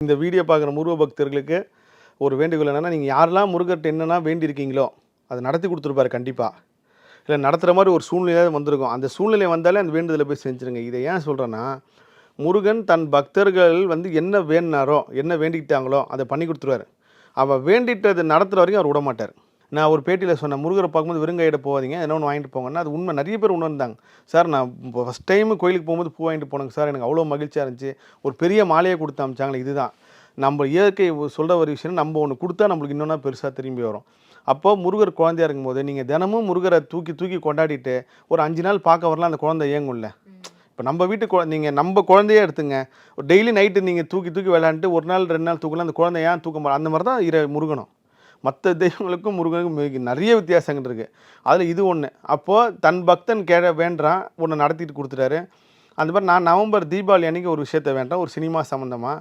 இந்த வீடியோ பார்க்குற முருக பக்தர்களுக்கு ஒரு வேண்டுகோள் என்னென்னா, நீங்கள் யாரெல்லாம் முருகர்ட்ட என்னென்னா வேண்டியிருக்கீங்களோ அதை நடத்தி கொடுத்துருப்பாரு கண்டிப்பாக. இல்லை நடத்துகிற மாதிரி ஒரு சூழ்நிலையாக வந்திருக்கும். அந்த சூழ்நிலை வந்தாலே அந்த வேண்டுதலை போய் செஞ்சுருங்க. இதை ஏன் சொல்கிறேன்னா, முருகன் தன் பக்தர்கள் என்ன வேண்டினாரோ, என்ன வேண்டிக்கிட்டாங்களோ அதை பண்ணி கொடுத்துருவாரு. அவள் வேண்டிட்டது நடத்துகிற வரைக்கும் அவர் விட மாட்டார். நான் ஒரு பேட்டியில் சொன்னேன், முருகரை பார்க்கும்போது வெறுங்கையிட போகாதீங்க, என்ன ஒன்று வாங்கிட்டு போங்கன்னா, அது உண்மை. நிறைய பேர் உணர்ந்தாங்க. சார் நான் இப்போ ஃபஸ்ட் டைமு கோயிலுக்கு போகும்போது பூ வாங்கிட்டு போனேங்க சார், எனக்கு அவ்வளோ மகிழ்ச்சியாக இருந்துச்சு. ஒரு பெரிய மாலையை கொடுத்து அமிச்சாங்களே, இதுதான் நம்ம இயற்கை சொல்கிற ஒரு விஷயம். நம்ம ஒன்று கொடுத்தா நம்மளுக்கு இன்னொன்னா பெருசாக திரும்பி வரும். அப்போது முருகர் குழந்தையாக இருக்கும்போது நீங்கள் தினமும் முருகரை தூக்கி தூக்கி கொண்டாடிட்டு ஒரு 5 நாள் பார்க்க வரலாம், அந்த குழந்தை ஏங்கும்ல. இப்போ நம்ம வீட்டு நீங்கள் நம்ம குழந்தையே எடுத்துங்க, ஒரு டெய்லி நைட்டு நீங்கள் தூக்கி தூக்கி விளையாண்டுட்டு 1 நாள் 2 நாள் தூக்கலாம், அந்த குழந்தை ஏன் தூக்க மாட்டோம்? அந்த மாதிரி தான் முருகனும். மற்ற தெய்வங்களுக்கும் முருகனுக்கும் நிறைய வித்தியாசங்கள் இருக்குது. அதில் இது ஒன்று. அப்போது தன் பக்தன் வேண்டுறான், ஒன்று நடத்திட்டு கொடுத்துட்டாரு. அந்த மாதிரி நான் நவம்பர் தீபாவளி அன்றைக்கி ஒரு விஷயத்தை வேண்டேன், ஒரு சினிமா சம்மந்தமாக.